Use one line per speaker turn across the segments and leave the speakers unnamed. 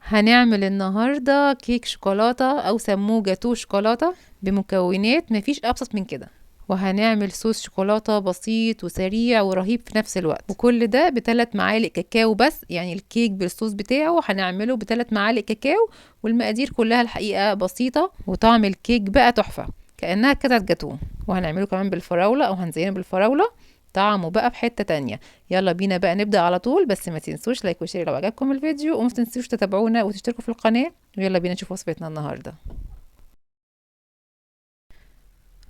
هنعمل النهاردة كيك شوكولاتة او سموه جاتوه شوكولاتة بمكونات مفيش ابسط من كده. وهنعمل صوص شوكولاتة بسيط وسريع ورهيب في نفس الوقت، وكل ده ب3 معالق كاكاو بس. يعني الكيك بالصوص بتاعه هنعمله ب3 معالق كاكاو، والمقادير كلها الحقيقة بسيطة، وطعم الكيك بقى تحفة كأنها قطعة جاتوه. وهنعمله كمان بالفراولة او هنزينه بالفراولة، طعمه بقى في حتة تانية. يلا بينا بقى نبدأ على طول، بس ما تنسوش لايك وشير لو عجبكم الفيديو، وما تنسوش تتابعونا وتشتركوا في القناة. ويلا بينا نشوف وصفتنا النهاردة.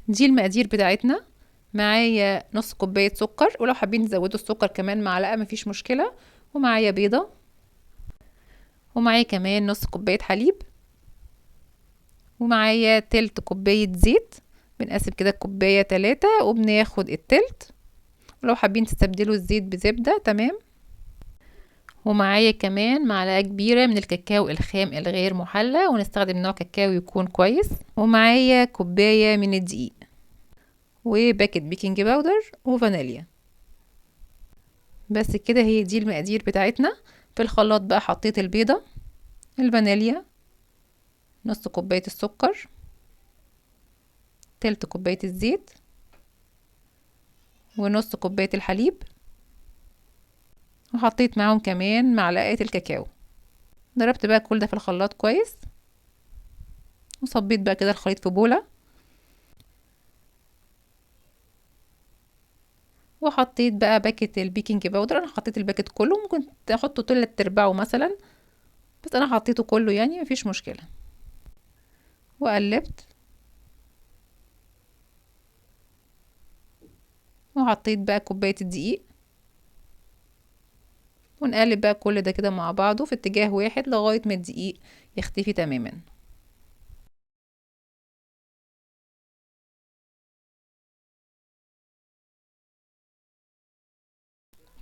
دي المقادير بتاعتنا. معايا نص كوباية سكر، ولو حابين تزودوا السكر كمان معلقة مفيش مشكلة. ومعايا بيضة، ومعايا كمان نص كوباية حليب، ومعايا تلت كوباية زيت. بنقسم كده الكوباية 3 وبناخد التلت، ولو حابين تستبدلوا الزيت بزبدة تمام. ومعايا كمان معلقة كبيرة من الكاكاو الخام الغير محلى، ونستخدم نوع كاكاو يكون كويس. ومعايا كوباية من الدقيق، وباكت بيكنج باودر، وفانيليا. بس كده، هي دي المقادير بتاعتنا. في الخلاط بقى حطيت البيضة، الفانيليا، نص كوباية السكر، تلت كوباية الزيت، ونص كوباية الحليب، وحطيت معاهم كمان معلقة الكاكاو. ضربت بقى كل ده في الخلاط كويس، وصبيت بقى كده الخليط في بولة، وحطيت بقى باكت البيكنج باودر. انا حطيت الباكت كله، ممكن تحطوا 3/4 مثلا، بس انا حطيته كله يعني مفيش مشكلة. وقلبت، وحطيت بقى كوباية الدقيق، ونقلب بقى كل ده كده مع بعضه في اتجاه واحد لغاية ما الدقيق يختفي تماما.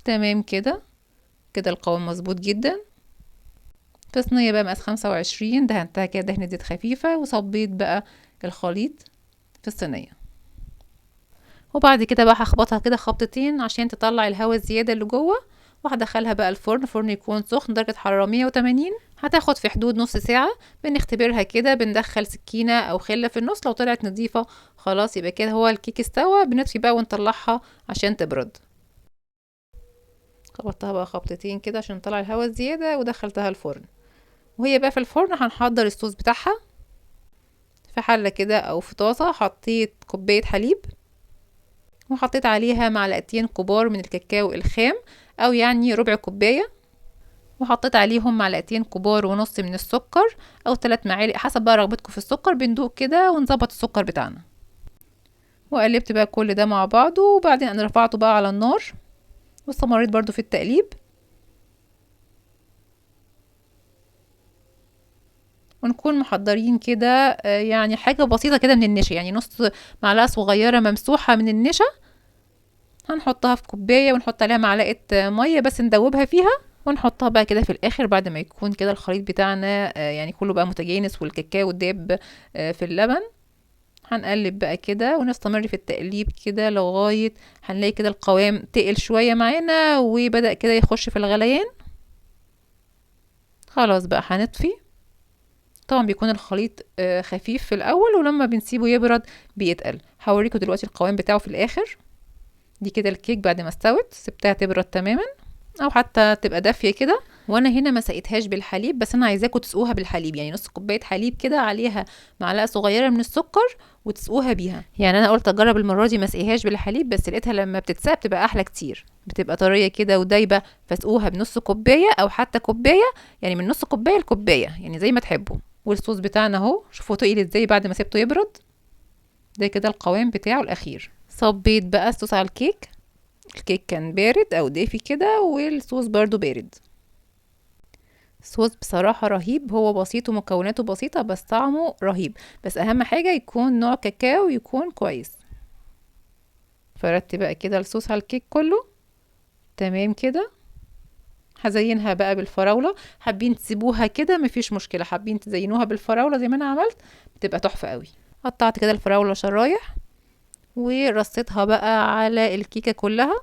تمام كده، كده القوام مظبوط جدا. في صينية بقى مقاس 25 دهنتها كده دهنة زيت خفيفة، وصبيت بقى الخليط في الصينية. وبعد كده بقى هخبطها كده خبطتين عشان تطلع الهواء الزيادة اللي جوه، وهدخلها بقى الفرن. فرن يكون سخن درجة حرارة 180. هتاخد في حدود نص ساعة. بنختبرها كده، بندخل سكينة او خلة في النص، لو طلعت نظيفة خلاص يبقى كده هو الكيك استوى. بنطفي بقى ونطلعها عشان تبرد. خبطتها بقى خبطتين كده عشان نطلع الهواء الزيادة، ودخلتها الفرن. وهي بقى في الفرن هنحضر الصوص بتاعها. في حلة كده او في طاسة حطيت كوباية حليب، وحطيت عليها معلقتين كبار من الكاكاو الخام، او يعني ربع كوباية. وحطيت عليهم معلقتين كبار ونص من السكر، او 3 معالق حسب بقى رغبتكم في السكر. بندوق كده ونظبط السكر بتاعنا. وقلبت بقى كل ده مع بعضه، وبعدين انا رفعته بقى على النار، واستمريت برضو في التقليب. ونكون محضرين كده يعني حاجة بسيطة كده من النشا، يعني نص معلقة صغيرة ممسوحة من النشا. هنحطها في كوباية، ونحط عليها معلقة مية بس ندوبها فيها، ونحطها بقى كده في الاخر بعد ما يكون كده الخليط بتاعنا يعني كله بقى متجانس، والكاكاو داب في اللبن. هنقلب بقى كده ونستمر في التقليب كده لغاية هنلاقي كده القوام تقل شوية معانا، وبدأ كده يخش في الغليان. خلاص بقى هنطفي. طبعا بيكون الخليط خفيف في الاول، ولما بنسيبه يبرد بيتقل. هوريكم دلوقتي القوام بتاعه في الاخر. دي كده الكيك بعد ما استوت، سبتها تبرد تماما، او حتى تبقى دافيه كده. وانا هنا ما سقيتهاش بالحليب، بس انا عايزاكم تسقوها بالحليب، يعني نص كوبايه حليب كده عليها معلقه صغيره من السكر، وتسقوها بيها. يعني انا قلت اجرب المره دي ما اسقيهاش بالحليب، بس لقيتها لما بتتسقى بتبقى احلى كتير، بتبقى طريه كده ودايبه. فاسقوها بنص كوبايه او حتى كوبايه، يعني من نص كوبايه لكوبايه، يعني زي ما تحبوا. والصوص بتاعنا اهو، شوفوا تقيل ازاي بعد ما سبته يبرد. ده كده القوام بتاعه الاخير. صبيت بقى الصوص على الكيك. الكيك كان بارد او دافي كده، والصوص برضو بارد. الصوص بصراحة رهيب، هو بسيط ومكوناته بسيطة بس طعمه رهيب. بس اهم حاجة يكون نوع كاكاو يكون كويس. فردت بقى كده الصوص على الكيك كله تمام كده. هزينها بقى بالفراولة. حابين تسيبوها كده مفيش مشكلة، حابين تزينوها بالفراولة زي ما انا عملت بتبقى تحفة قوي. قطعت كده الفراولة شرايح، ورصيتها بقى على الكيكة كلها،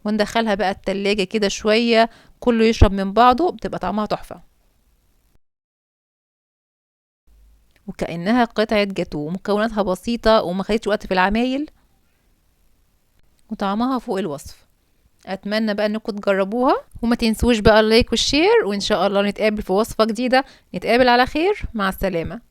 وندخلها بقى التلاجة كده شوية كله يشرب من بعضه، بتبقى طعمها تحفة، وكأنها قطعة جاتو، ومكوناتها بسيطة وما خدتش وقت في العمايل، وطعمها فوق الوصف. اتمنى بقى انكم تجربوها، وما تنسوش بقى اللايك والشير، وان شاء الله نتقابل في وصفة جديدة. نتقابل على خير، مع السلامة.